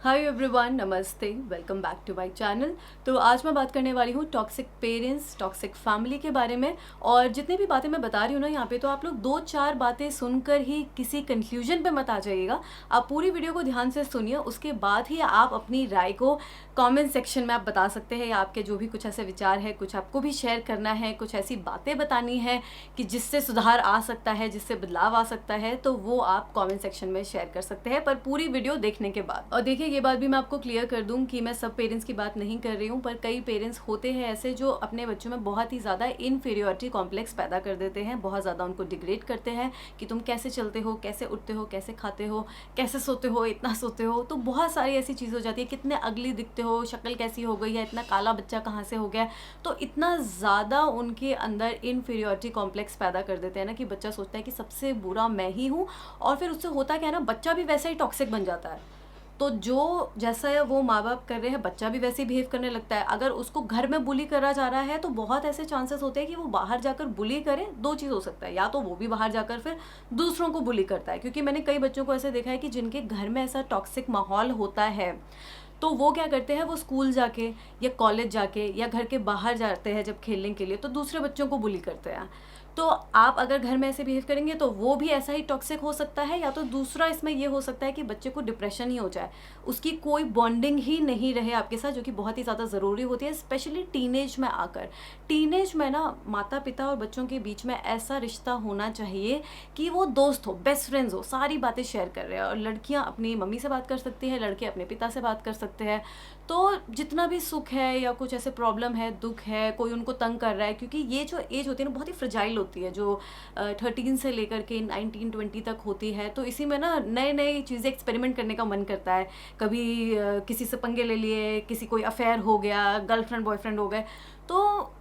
हाय everyone, नमस्ते, welcome back to my channel. तो आज मैं बात करने वाली हूँ टॉक्सिक पेरेंट्स, टॉक्सिक फैमिली के बारे में। और जितनी भी बातें मैं बता रही हूँ ना यहाँ पे, तो आप लोग 2-4 बातें सुनकर ही किसी कंक्लूजन पे मत आ जाइएगा। आप पूरी वीडियो को ध्यान से सुनिए, उसके बाद ही आप अपनी राय को कमेंट सेक्शन में आप बता सकते हैं, या आपके जो भी कुछ ऐसे विचार है, कुछ आपको भी शेयर करना है, कुछ ऐसी बातें बतानी है कि जिससे सुधार आ सकता है, जिससे बदलाव आ सकता है, तो वो आप कमेंट सेक्शन में शेयर कर सकते हैं, पर पूरी वीडियो देखने के बाद। और देखिए, ये बात भी मैं आपको क्लियर कर दूं कि मैं सब पेरेंट्स की बात नहीं कर रही हूं, पर कई पेरेंट्स होते हैं ऐसे जो अपने बच्चों में बहुत ही ज़्यादा इनफीरियरिटी कॉम्प्लेक्स पैदा कर देते हैं, बहुत ज़्यादा उनको डिग्रेड करते हैं कि तुम कैसे चलते हो, कैसे उठते हो, कैसे खाते हो, कैसे सोते हो, इतना सोते हो। तो बहुत सारी ऐसी चीज़ हो जाती है, कितने अगली दिखते हो, शक्ल कैसी हो गई है, इतना काला बच्चा कहाँ से हो गया। तो इतना ज़्यादा उनके अंदर इनफीरियरिटी कॉम्प्लेक्स पैदा कर देते हैं ना कि बच्चा सोचता है कि सबसे बुरा मैं ही हूँ। और फिर उससे होता क्या है ना, बच्चा भी वैसे ही टॉक्सिक बन जाता है। तो जो जैसा है वो माँ बाप कर रहे हैं, बच्चा भी वैसे ही बिहेव करने लगता है। अगर उसको घर में बुली करा जा रहा है तो बहुत ऐसे चांसेस होते हैं कि वो बाहर जाकर बुली करे। दो चीज़ हो सकता है, या तो वो भी बाहर जाकर फिर दूसरों को बुली करता है, क्योंकि मैंने कई बच्चों को ऐसे देखा है कि जिनके घर में ऐसा टॉक्सिक माहौल होता है, तो वो क्या करते हैं, वो स्कूल जाके या कॉलेज जाके या घर के बाहर जाते हैं जब खेलने के लिए, तो दूसरे बच्चों को बुली करते हैं। तो आप अगर घर में ऐसे बिहेव करेंगे तो वो भी ऐसा ही टॉक्सिक हो सकता है। या तो दूसरा इसमें ये हो सकता है कि बच्चे को डिप्रेशन ही हो जाए, उसकी कोई बॉन्डिंग ही नहीं रहे आपके साथ, जो कि बहुत ही ज़्यादा ज़रूरी होती है, स्पेशली टीनेज में आकर। टीनेज में ना माता पिता और बच्चों के बीच में ऐसा रिश्ता होना चाहिए कि वो दोस्त हो, बेस्ट फ्रेंड्स हो, सारी बातें शेयर कर रहे हैं। और लड़कियां अपनी मम्मी से बात कर सकती हैं, लड़के अपने पिता से बात कर सकते हैं। तो जितना भी सुख है या कुछ ऐसे प्रॉब्लम है, दुख है, कोई उनको तंग कर रहा है, क्योंकि ये जो एज होती है ना बहुत ही फ्रजाइल होती है, जो 13 से लेकर के 19-20 तक होती है। तो इसी में ना नए नई चीज़ें एक्सपेरिमेंट करने का मन करता है। कभी किसी से पंगे ले लिए, किसी कोई अफेयर हो गया, गर्लफ्रेंड बॉयफ्रेंड हो गए। तो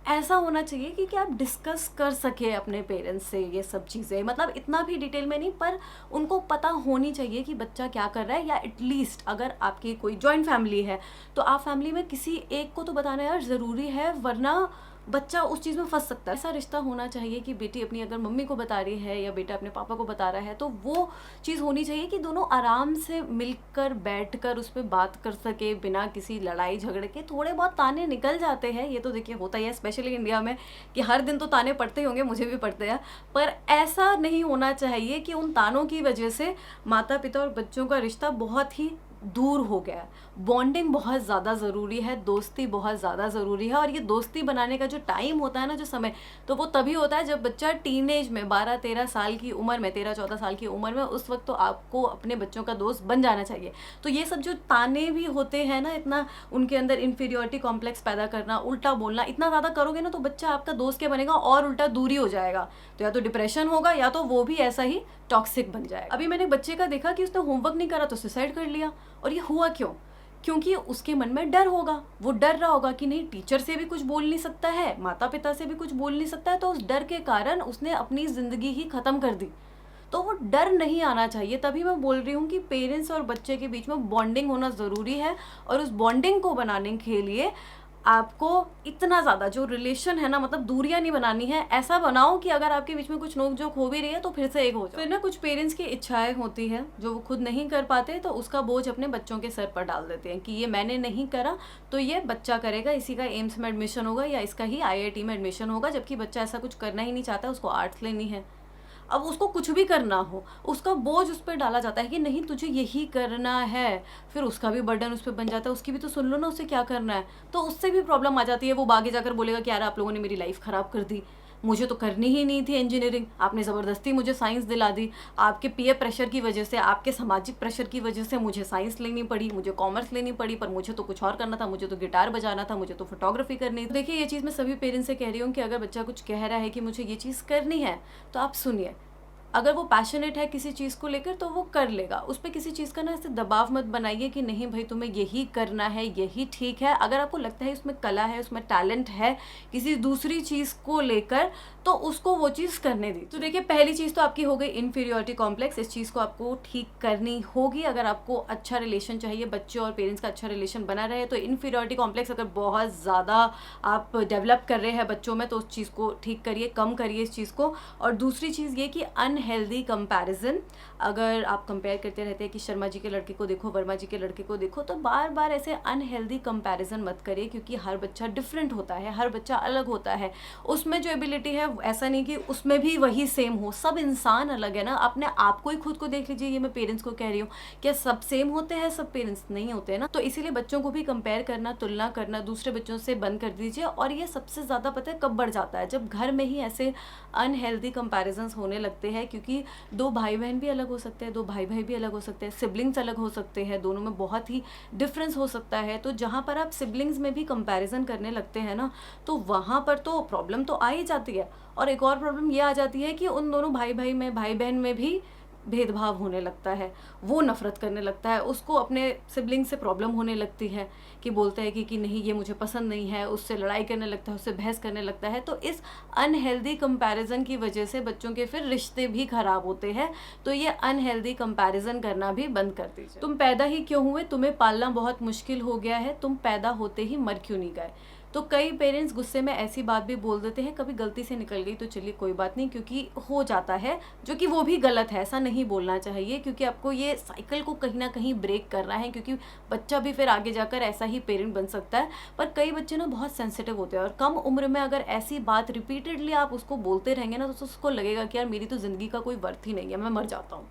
ऐसा होना चाहिए कि आप डिस्कस कर सके अपने पेरेंट्स से ये सब चीज़ें, मतलब इतना भी डिटेल में नहीं, पर उनको पता होनी चाहिए कि बच्चा क्या कर रहा है। या एटलीस्ट अगर आपकी कोई जॉइंट फैमिली है तो आप फैमिली में किसी एक को तो बताना यार ज़रूरी है, वरना बच्चा उस चीज़ में फंस सकता है। ऐसा रिश्ता होना चाहिए कि बेटी अपनी अगर मम्मी को बता रही है या बेटा अपने पापा को बता रहा है, तो वो चीज़ होनी चाहिए कि दोनों आराम से मिलकर बैठकर उस पर बात कर सके, बिना किसी लड़ाई झगड़े के। थोड़े बहुत ताने निकल जाते हैं, ये तो देखिए होता ही है, स्पेशली इंडिया में, कि हर दिन तो ताने पड़ते ही होंगे, मुझे भी पड़ते हैं। पर ऐसा नहीं होना चाहिए कि उन तानों की वजह से माता पिता और बच्चों का रिश्ता बहुत ही दूर हो गया है। बॉन्डिंग बहुत ज़्यादा ज़रूरी है, दोस्ती बहुत ज़्यादा ज़रूरी है। और ये दोस्ती बनाने का जो टाइम होता है ना, जो समय, तो वो तभी होता है जब बच्चा टीनेज में 12-13 साल की उम्र में, 13-14 साल की उम्र में, उस वक्त तो आपको अपने बच्चों का दोस्त बन जाना चाहिए। तो ये सब जो ताने भी होते हैं ना, इतना उनके अंदर इन्फीरियरिटी कॉम्प्लेक्स पैदा करना, उल्टा बोलना, इतना ज़्यादा करोगे ना, तो बच्चा आपका दोस्त क्या बनेगा, और उल्टा दूरी हो जाएगा। तो या तो डिप्रेशन होगा, या तो वो भी ऐसा ही टॉक्सिक बन जाएगा। अभी मैंने बच्चे का देखा कि उसने होमवर्क नहीं करा तो सुसाइड कर लिया। और ये हुआ क्यों? क्योंकि उसके मन में डर होगा, वो डर रहा होगा कि नहीं, टीचर से भी कुछ बोल नहीं सकता है, माता पिता से भी कुछ बोल नहीं सकता है, तो उस डर के कारण उसने अपनी ज़िंदगी ही ख़त्म कर दी। तो वो डर नहीं आना चाहिए। तभी मैं बोल रही हूँ कि पेरेंट्स और बच्चे के बीच में बॉन्डिंग होना ज़रूरी है। और उस बॉन्डिंग को बनाने के लिए आपको इतना ज़्यादा जो रिलेशन है ना, मतलब दूरियां नहीं बनानी है। ऐसा बनाओ कि अगर आपके बीच में कुछ नोक जोक हो भी रही है तो फिर से एक हो जाए। फिर ना कुछ पेरेंट्स की इच्छाएं होती है जो वो खुद नहीं कर पाते, तो उसका बोझ अपने बच्चों के सर पर डाल देते हैं कि ये मैंने नहीं करा तो ये बच्चा करेगा, इसी का एम्स में एडमिशन होगा या इसका ही IIT में एडमिशन होगा। जबकि बच्चा ऐसा कुछ करना ही नहीं चाहता, उसको आर्ट्स लेनी है। अब उसको कुछ भी करना हो, उसका बोझ उस पर डाला जाता है कि नहीं तुझे यही करना है। फिर उसका भी बर्डन उस पर बन जाता है, उसकी भी तो सुन लो ना, उसे क्या करना है। तो उससे भी प्रॉब्लम आ जाती है। वो आगे जाकर बोलेगा कि यार आप लोगों ने मेरी लाइफ ख़राब कर दी, मुझे तो करनी ही नहीं थी इंजीनियरिंग, आपने ज़बरदस्ती मुझे साइंस दिला दी, आपके पीयर प्रेशर की वजह से, आपके सामाजिक प्रेशर की वजह से मुझे साइंस लेनी पड़ी, मुझे कॉमर्स लेनी पड़ी, पर मुझे तो कुछ और करना था, मुझे तो गिटार बजाना था, मुझे तो फोटोग्राफी करनी थी। देखिए, ये चीज़ मैं सभी पेरेंट्स से कह रही हूँ कि अगर बच्चा कुछ कह रहा है कि मुझे ये चीज़ करनी है, तो आप सुनिए। अगर वो पैशनेट है किसी चीज़ को लेकर तो वो कर लेगा। उस पर किसी चीज़ का ना ऐसे दबाव मत बनाइए कि नहीं भाई तुम्हें यही करना है, यही ठीक है। अगर आपको लगता है उसमें कला है, उसमें टैलेंट है किसी दूसरी चीज़ को लेकर, तो उसको वो चीज़ करने दी। तो देखिए पहली चीज़ तो आपकी हो गई इन्फीरियोरिटी कॉम्प्लेक्स। इस चीज़ को आपको ठीक करनी होगी अगर आपको अच्छा रिलेशन चाहिए, बच्चे और पेरेंट्स का अच्छा रिलेशन बना रहे। तो इन्फीरियोरिटी कॉम्प्लेक्स अगर बहुत ज़्यादा आप डेवलप कर रहे हैं बच्चों में तो उस चीज़ को ठीक करिए, कम करिए इस चीज़ को। और दूसरी चीज़ ये कि अनहेल्दी कंपैरिजन, अगर आप कंपेयर करते रहते हैं कि शर्मा जी के लड़के को देखो, वर्मा जी के लड़के को देखो, तो बार बार ऐसे अनहेल्दी कंपैरिजन मत करिए, क्योंकि हर बच्चा डिफरेंट होता है, हर बच्चा अलग होता है। उसमें जो एबिलिटी है ऐसा नहीं कि उसमें भी वही सेम हो, सब इंसान अलग है ना। अपने आप को ही खुद को देख लीजिए, ये मैं पेरेंट्स को कह रही हूँ, क्या सब सेम होते हैं? सब पेरेंट्स नहीं होते हैं ना। तो इसीलिए बच्चों को भी कंपेयर करना, तुलना करना दूसरे बच्चों से बंद कर दीजिए। और ये सबसे ज़्यादा पता है कब बढ़ जाता है? जब घर में ही ऐसे अनहेल्दी कंपैरिजन्स होने लगते हैं, क्योंकि दो भाई बहन भी अलग हो सकते हैं, दो भाई भाई भी अलग हो सकते हैं, सिबलिंग्स अलग हो सकते हैं, दोनों में बहुत ही डिफरेंस हो सकता है। तो जहाँ पर आप सिबलिंग्स में भी कंपैरिजन करने लगते हैं ना, तो वहाँ पर तो प्रॉब्लम तो आ ही जाती है। और एक और प्रॉब्लम ये आ जाती है कि उन दोनों भाई बहन में भी भेदभाव होने लगता है, वो नफरत करने लगता है, उसको अपने सिबलिंग से प्रॉब्लम होने लगती है कि बोलता है कि नहीं ये मुझे पसंद नहीं है, उससे लड़ाई करने लगता है, उससे बहस करने लगता है। तो इस अनहेल्दी कंपैरिजन की वजह से बच्चों के फिर रिश्ते भी खराब होते हैं। तो ये अनहेल्दी कंपैरिजन करना भी बंद कर दीजिए। तुम पैदा ही क्यों हुए? तुम्हें पालना बहुत मुश्किल हो गया है, तुम पैदा होते ही मर क्यों नहीं गए? तो कई पेरेंट्स गुस्से में ऐसी बात भी बोल देते हैं, कभी गलती से निकल गई तो चलिए कोई बात नहीं, क्योंकि हो जाता है, जो कि वो भी गलत है, ऐसा नहीं बोलना चाहिए, क्योंकि आपको ये साइकिल को कहीं ना कहीं ब्रेक करना है, क्योंकि बच्चा भी फिर आगे जाकर ऐसा ही पेरेंट बन सकता है। पर कई बच्चे ना बहुत सेंसिटिव होते हैं, और कम उम्र में अगर ऐसी बात रिपीटेडली आप उसको बोलते रहेंगे ना, तो उसको लगेगा कि यार मेरी तो ज़िंदगी का कोई वर्थ ही नहीं है, मैं मर जाता हूँ।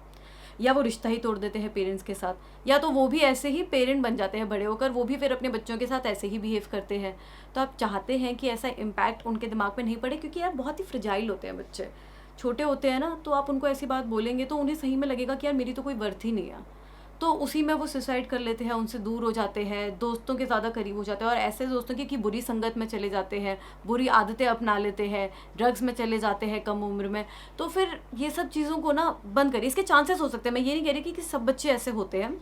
या वो रिश्ता ही तोड़ देते हैं पेरेंट्स के साथ, या तो वो भी ऐसे ही पेरेंट बन जाते हैं बड़े होकर, वो भी फिर अपने बच्चों के साथ ऐसे ही बिहेव करते हैं। तो आप चाहते हैं कि ऐसा इम्पैक्ट उनके दिमाग में नहीं पड़े, क्योंकि यार बहुत ही फ्रजाइल होते हैं बच्चे, छोटे होते हैं ना। तो आप उनको ऐसी बात बोलेंगे तो उन्हें सही में लगेगा कि यार मेरी तो कोई वर्थ ही नहीं है, तो उसी में वो सुसाइड कर लेते हैं, उनसे दूर हो जाते हैं, दोस्तों के ज़्यादा करीब हो जाते हैं, और ऐसे दोस्तों की कि बुरी संगत में चले जाते हैं, बुरी आदतें अपना लेते हैं, ड्रग्स में चले जाते हैं कम उम्र में। तो फिर ये सब चीज़ों को ना बंद करिए। इसके चांसेस हो सकते हैं, मैं ये नहीं कह रही कि सब बच्चे ऐसे होते हैं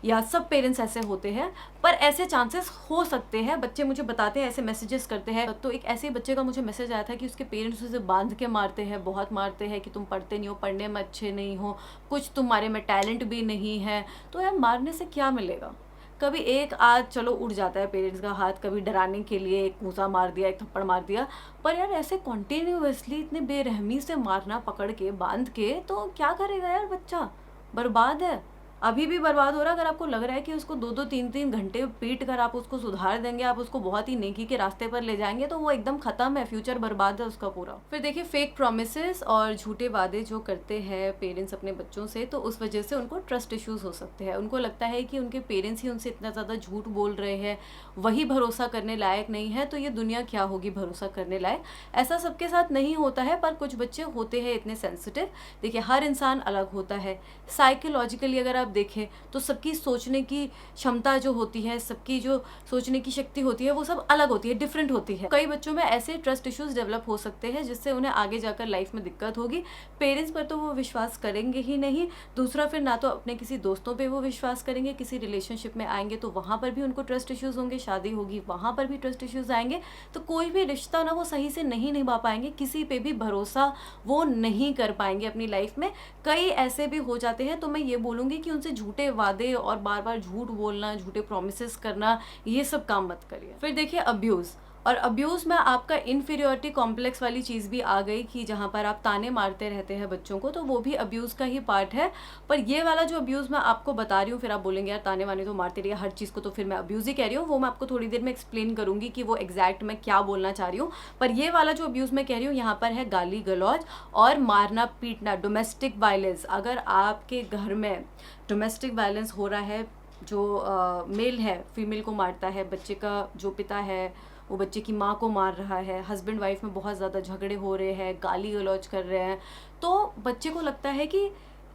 या सब पेरेंट्स ऐसे होते हैं, पर ऐसे चांसेस हो सकते हैं। बच्चे मुझे बताते हैं, ऐसे मैसेजेस करते हैं। तो एक ऐसे बच्चे का मुझे मैसेज आया था कि उसके पेरेंट्स उसे बांध के मारते हैं, बहुत मारते हैं, कि तुम पढ़ते नहीं हो, पढ़ने में अच्छे नहीं हो, कुछ तुम्हारे में टैलेंट भी नहीं है। तो यार मारने से क्या मिलेगा? कभी एक आज चलो उड़ जाता है पेरेंट्स का हाथ, कभी डराने के लिए एक घूंसा मार दिया, एक थप्पड़ मार दिया, पर यार ऐसे कॉन्टिन्यूसली इतने बेरहमी से मारना, पकड़ के बांध के, तो क्या करेगा यार बच्चा? बर्बाद है, अभी भी बर्बाद हो रहा है। अगर आपको लग रहा है कि उसको 2-2 3-3 घंटे पीट कर आप उसको सुधार देंगे, आप उसको बहुत ही नेकी के रास्ते पर ले जाएंगे, तो वो एकदम खत्म है, फ्यूचर बर्बाद है उसका पूरा। फिर देखिए फेक प्रोमिसेस और झूठे वादे जो करते हैं पेरेंट्स अपने बच्चों से, तो उस वजह से उनको ट्रस्ट इश्यूज हो सकते हैं। उनको लगता है कि उनके पेरेंट्स ही उनसे इतना ज़्यादा झूठ बोल रहे हैं, वही भरोसा करने लायक नहीं है, तो ये दुनिया क्या होगी भरोसा करने लायक। ऐसा सबके साथ नहीं होता है, पर कुछ बच्चे होते हैं इतने सेंसिटिव। देखिए हर इंसान अलग होता है, साइकोलॉजिकली अगर आप देखें तो सबकी सोचने की क्षमता जो होती है, सबकी जो सोचने की शक्ति होती है, वो सब अलग होती है, डिफरेंट होती है। कई बच्चों में ऐसे ट्रस्ट इश्यूज डेवलप हो सकते हैं जिससे उन्हें आगे जाकर लाइफ में दिक्कत होगी। पेरेंट्स पर तो वो विश्वास करेंगे ही नहीं, दूसरा फिर ना तो अपने किसी दोस्तों पे वो विश्वास करेंगे, किसी रिलेशनशिप में आएंगे तो वहाँ पर भी उनको ट्रस्ट इश्यूज होंगे, शादी होगी वहाँ पर भी ट्रस्ट इश्यूज आएंगे। तो कोई भी रिश्ता ना वो सही से नहीं निभा पाएंगे, किसी पे भी भरोसा वो नहीं कर पाएंगे अपनी लाइफ में। कई ऐसे भी हो जाते हैं, तो मैं ये बोलूँगी कि उनसे झूठे वादे और बार बार झूठ बोलना, झूठे प्रोमिसेस करना, ये सब काम मत करिए। फिर देखिए अब्यूज़, और अब्यूज़ में आपका इन्फीरियोरिटी कॉम्प्लेक्स वाली चीज़ भी आ गई कि जहाँ पर आप ताने मारते रहते हैं बच्चों को, तो वो भी अब्यूज़ का ही पार्ट है। पर ये वाला जो अब्यूज़ मैं आपको बता रही हूँ, फिर आप बोलेंगे यार ताने वाने तो मारते रहिए, हर चीज़ को तो फिर मैं अब्यूज़ ही कह रही हूँ, वो मैं आपको थोड़ी देर में एक्सप्लेन करूँगी कि वो एग्जैक्ट मैं क्या बोलना चाह रही हूँ। पर ये वाला जो अब्यूज़ मैं कह रही हूँ, यहाँ पर है गाली गलौज और मारना पीटना, डोमेस्टिक वायलेंस। अगर आपके घर में डोमेस्टिक वायलेंस हो रहा है, जो मेल है फीमेल को मारता है, बच्चे का जो पिता है वो बच्चे की माँ को मार रहा है, हस्बैंड वाइफ में बहुत ज़्यादा झगड़े हो रहे हैं, गाली गलौज कर रहे हैं, तो बच्चे को लगता है कि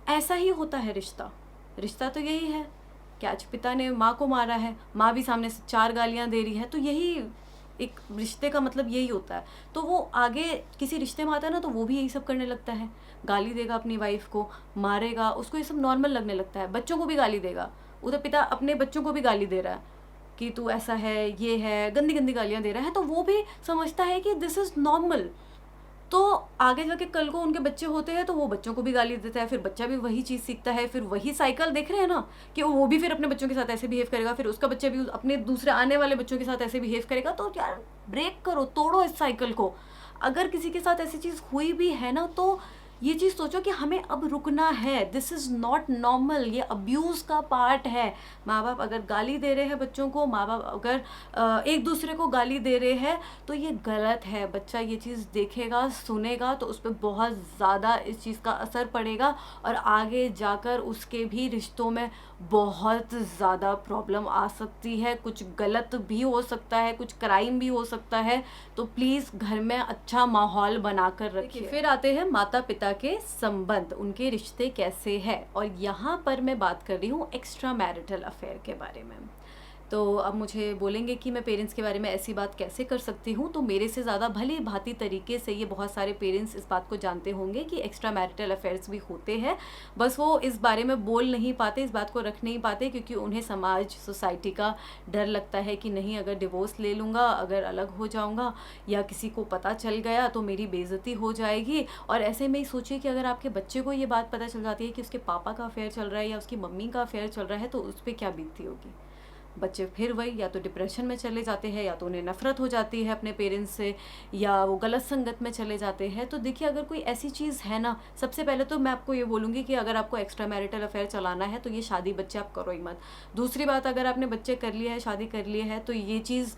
ऐसा ही होता है रिश्ता, रिश्ता तो यही है कि आज पिता ने माँ को मारा है, माँ भी सामने से 4 गालियाँ दे रही है, तो यही एक रिश्ते का मतलब यही होता है। तो वो आगे किसी रिश्ते में आता है ना, तो वो भी यही सब करने लगता है, गाली देगा अपनी वाइफ को, मारेगा, उसको ये सब नॉर्मल लगने लगता है। बच्चों को भी गाली देगा, उधर पिता अपने बच्चों को भी गाली दे रहा है कि तू ऐसा है, ये है, गंदी गंदी गालियाँ दे रहा है, तो वो भी समझता है कि दिस इज़ नॉर्मल। तो आगे जाके कल को उनके बच्चे होते हैं तो वो बच्चों को भी गाली देता है, फिर बच्चा भी वही चीज़ सीखता है, फिर वही साइकिल देख रहे हैं ना कि वो भी फिर अपने बच्चों के साथ ऐसे बिहेव करेगा, फिर उसका बच्चा भी अपने दूसरे आने वाले बच्चों के साथ ऐसे बिहेव करेगा। तो यार ब्रेक करो, तोड़ो इस साइकिल को। अगर किसी के साथ ऐसी चीज़ हुई भी है ना तो ये चीज़ सोचो कि हमें अब रुकना है, दिस इज़ नॉट नॉर्मल, ये अब्यूज़ का पार्ट है। माँ बाप अगर गाली दे रहे हैं बच्चों को, माँ बाप अगर एक दूसरे को गाली दे रहे हैं तो ये गलत है। बच्चा ये चीज़ देखेगा, सुनेगा तो उस पर बहुत ज़्यादा इस चीज़ का असर पड़ेगा और आगे जाकर उसके भी रिश्तों में बहुत ज़्यादा प्रॉब्लम आ सकती है, कुछ गलत भी हो सकता है, कुछ क्राइम भी हो सकता है। तो प्लीज़ घर में अच्छा माहौल बनाकर रखिए। फिर आते हैं माता पिता के संबंध, उनके रिश्ते कैसे हैं। और यहाँ पर मैं बात कर रही हूँ एक्स्ट्रा मैरिटल अफेयर के बारे में। तो अब मुझे बोलेंगे कि मैं पेरेंट्स के बारे में ऐसी बात कैसे कर सकती हूँ, तो मेरे से ज़्यादा भली भांति तरीके से ये बहुत सारे पेरेंट्स इस बात को जानते होंगे कि एक्स्ट्रा मैरिटल अफेयर्स भी होते हैं, बस वो इस बारे में बोल नहीं पाते, इस बात को रख नहीं पाते, क्योंकि उन्हें समाज सोसाइटी का डर लगता है कि नहीं अगर डिवोर्स ले लूँगा, अगर अलग हो जाऊँगा या किसी को पता चल गया तो मेरी बेइज्जती हो जाएगी। और ऐसे में ही सोचिए कि अगर आपके बच्चे को ये बात पता चल जाती है कि उसके पापा का अफेयर चल रहा है या उसकी मम्मी का अफेयर चल रहा है तो उस पर क्या बीतती होगी। बच्चे फिर वही या तो डिप्रेशन में चले जाते हैं, या तो उन्हें नफरत हो जाती है अपने पेरेंट्स से, या वो गलत संगत में चले जाते हैं। तो देखिए अगर कोई ऐसी चीज़ है ना, सबसे पहले तो मैं आपको ये बोलूँगी कि अगर आपको एक्स्ट्रा मैरिटल अफेयर चलाना है तो ये शादी बच्चे आप करो ही मत। दूसरी बात, अगर आपने बच्चे कर लिए हैं, शादी कर लिए है, तो ये चीज़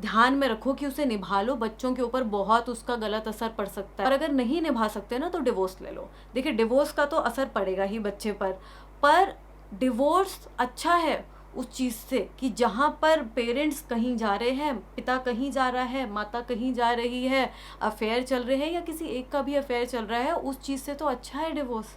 ध्यान में रखो कि उसे निभा लो, बच्चों के ऊपर बहुत उसका गलत असर पड़ सकता है। और अगर नहीं निभा सकते ना तो डिवोर्स ले लो। देखिए डिवोर्स का तो असर पड़ेगा ही बच्चे पर डिवोर्स अच्छा है उस चीज़ से कि जहाँ पर पेरेंट्स कहीं जा रहे हैं, पिता कहीं जा रहा है, माता कहीं जा रही है, अफेयर चल रहे हैं या किसी एक का भी अफेयर चल रहा है, उस चीज़ से तो अच्छा है डिवोर्स।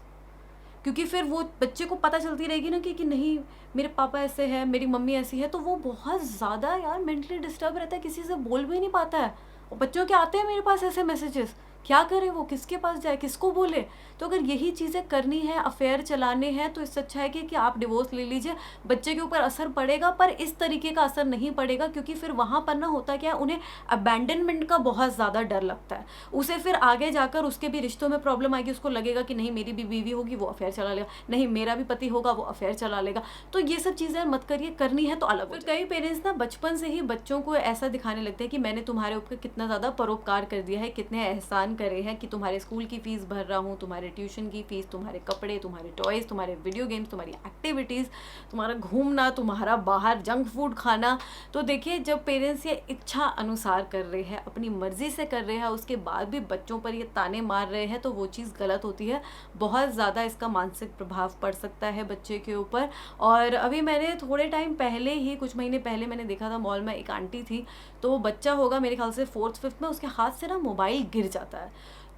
क्योंकि फिर वो बच्चे को पता चलती रहेगी ना कि नहीं मेरे पापा ऐसे है, मेरी मम्मी ऐसी है, तो वो बहुत ज़्यादा यार मेंटली डिस्टर्ब रहता है, किसी से बोल भी नहीं पाता है। और बच्चों के आते हैं मेरे पास ऐसे मैसेजेस, क्या करे वो, किसके पास जाए, किसको बोले। तो अगर यही चीज़ें करनी है, अफेयर चलाने हैं, तो इससे अच्छा है कि आप डिवोर्स ले लीजिए। बच्चे के ऊपर असर पड़ेगा पर इस तरीके का असर नहीं पड़ेगा, क्योंकि फिर वहाँ पर ना होता क्या है, उन्हें अबैंडनमेंट का बहुत ज़्यादा डर लगता है। उसे फिर आगे जाकर उसके भी रिश्तों में प्रॉब्लम आएगी, उसको लगेगा कि नहीं मेरी भी बीवी होगी वो अफेयर चला लेगा, नहीं मेरा भी पति होगा वो अफेयर चला लेगा। तो ये सब चीज़ें मत करिए, करनी है तो अलग। फिर कई पेरेंट्स ना बचपन से ही बच्चों को ऐसा दिखाने लगते हैं कि मैंने तुम्हारे ऊपर कितना ज़्यादा परोपकार कर दिया है, कितने एहसान करे हैं, कि तुम्हारे स्कूल की फ़ीस भर रहा हूँ, तुम्हारे ट्यूशन की फ़ीस, तुम्हारे कपड़े, तुम्हारे टॉयज़, तुम्हारे वीडियो गेम्स, तुम्हारी एक्टिविटीज़, तुम्हारा घूमना, तुम्हारा बाहर जंक फूड खाना। तो देखिए जब पेरेंट्स ये इच्छा अनुसार कर रहे हैं, अपनी मर्ज़ी से कर रहे हैं, उसके बाद भी बच्चों पर ये ताने मार रहे हैं, तो वो चीज़ गलत होती है। बहुत ज़्यादा इसका मानसिक प्रभाव पड़ सकता है बच्चे के ऊपर। और अभी मैंने थोड़े टाइम पहले ही, कुछ महीने पहले मैंने देखा था मॉल में, एक आंटी थी, तो बच्चा होगा मेरे ख्याल से 4th 5th में, उसके हाथ से ना मोबाइल गिर जाता है।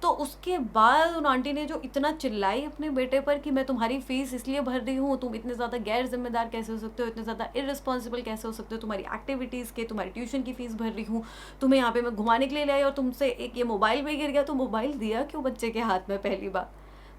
तो उसके बाद उन आंटी ने जो इतना चिल्लाई अपने बेटे पर कि मैं तुम्हारी फीस इसलिए भर रही हूँ, तुम इतने ज़्यादा गैर जिम्मेदार कैसे हो सकते हो, इतने ज़्यादा इररिस्पॉन्सिबल कैसे हो सकते हो, तुम्हारी एक्टिविटीज़ के, तुम्हारी ट्यूशन की फ़ीस भर रही हूँ, तुम्हें यहाँ पे मैं घुमाने के लिए लाई और तुमसे एक ये मोबाइल भी गिर गया। तो मोबाइल दिया क्यों बच्चे के हाथ में, पहली बात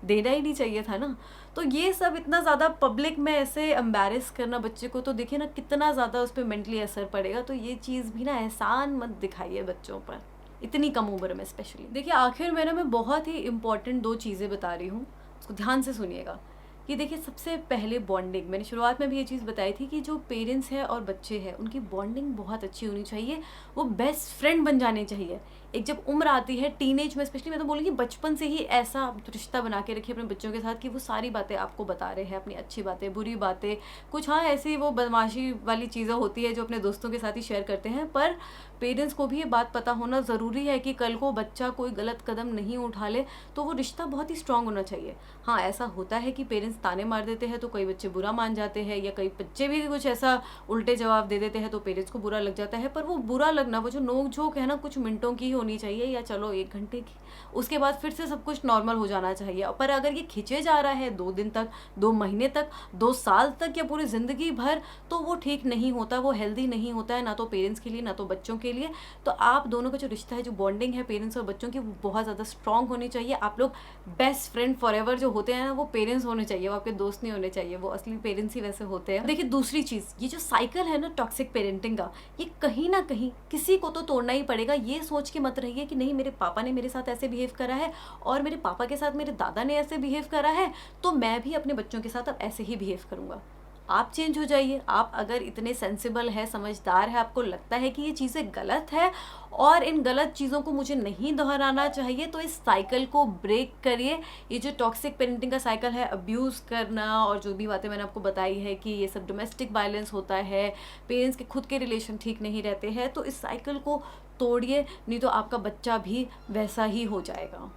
देना ही नहीं चाहिए था ना। तो ये सब इतना ज़्यादा पब्लिक में ऐसे एम्बैरेस करना बच्चे को, तो देखिए ना कितना ज़्यादा उस पर मेंटली असर पड़ेगा। तो ये चीज़ भी ना एहसान मत दिखाइए बच्चों पर, इतनी कम उम्र में स्पेशली। देखिए आखिर में ना मैं बहुत ही इंपॉर्टेंट 2 चीज़ें बता रही हूँ, उसको ध्यान से सुनिएगा। कि देखिए सबसे पहले बॉन्डिंग, मैंने शुरुआत में भी ये चीज़ बताई थी कि जो पेरेंट्स हैं और बच्चे हैं उनकी बॉन्डिंग बहुत अच्छी होनी चाहिए, वो बेस्ट फ्रेंड बन जाने चाहिए। एक जब उम्र आती है टीनेज में स्पेशली, मैं तो बोलूँगी बचपन से ही ऐसा रिश्ता बना के रखिए अपने बच्चों के साथ कि वो सारी बातें आपको बता रहे हैं, अपनी अच्छी बातें, बुरी बातें, कुछ हाँ ऐसी वो बदमाशी वाली चीज़ें होती है जो अपने दोस्तों के साथ ही शेयर करते हैं। पर पेरेंट्स को भी ये बात पता होना ज़रूरी है कि कल को बच्चा कोई गलत कदम नहीं उठा ले, तो वो रिश्ता बहुत ही स्ट्रांग होना चाहिए। हाँ ऐसा होता है कि पेरेंट्स ताने मार देते हैं तो कई बच्चे बुरा मान जाते हैं, या कई बच्चे भी कुछ ऐसा उल्टे जवाब दे देते हैं तो पेरेंट्स को बुरा लग जाता है। पर वो बुरा लगना, वो जो नोक झोंक है ना, कुछ मिनटों की होनी चाहिए, या चलो 1 घंटे की, उसके बाद फिर से सब कुछ नॉर्मल हो जाना चाहिए। पर अगर ये खिंचे जा रहा है 2 दिन तक, 2 महीने तक, 2 साल तक, या पूरी ज़िंदगी भर, तो वो ठीक नहीं होता, वो हेल्दी नहीं होता है, ना तो पेरेंट्स के लिए ना तो बच्चों के लिए। तो आप दोनों का जो रिश्ता है, जो बॉन्डिंग है पेरेंट्स और बच्चों की, वो बहुत ज़्यादा स्ट्रांग होनी चाहिए। आप लोग बेस्ट फ्रेंड फॉरएवर जो होते हैं ना, वो पेरेंट्स होने चाहिए चाहिए, वो आपके दोस्त नहीं होने चाहिए, वो असली पेरेंट्स ही वैसे होते हैं। देखिए दूसरी चीज़, ये जो साइकिल है ना टॉक्सिक पेरेंटिंग का, ये कहीं ना कहीं किसी को तो तोड़ना ही पड़ेगा। ये सोच के मत रहिए कि नहीं मेरे पापा ने मेरे साथ ऐसे बिहेव करा है और मेरे पापा के साथ मेरे दादा ने ऐसे बिहेव करा है, तो मैं भी अपने बच्चों के साथ अब ऐसे ही बिहेव करूँगा। आप चेंज हो जाइए। आप अगर इतने सेंसिबल है, समझदार है, आपको लगता है कि ये चीज़ें गलत है और इन गलत चीज़ों को मुझे नहीं दोहराना चाहिए, तो इस साइकिल को ब्रेक करिए। ये जो टॉक्सिक पेरेंटिंग का साइकिल है, अब्यूज़ करना और जो भी बातें मैंने आपको बताई है कि ये सब डोमेस्टिक वायलेंस होता है, पेरेंट्स के खुद के रिलेशन ठीक नहीं रहते हैं, तो इस साइकिल को तोड़िए, नहीं तो आपका बच्चा भी वैसा ही हो जाएगा।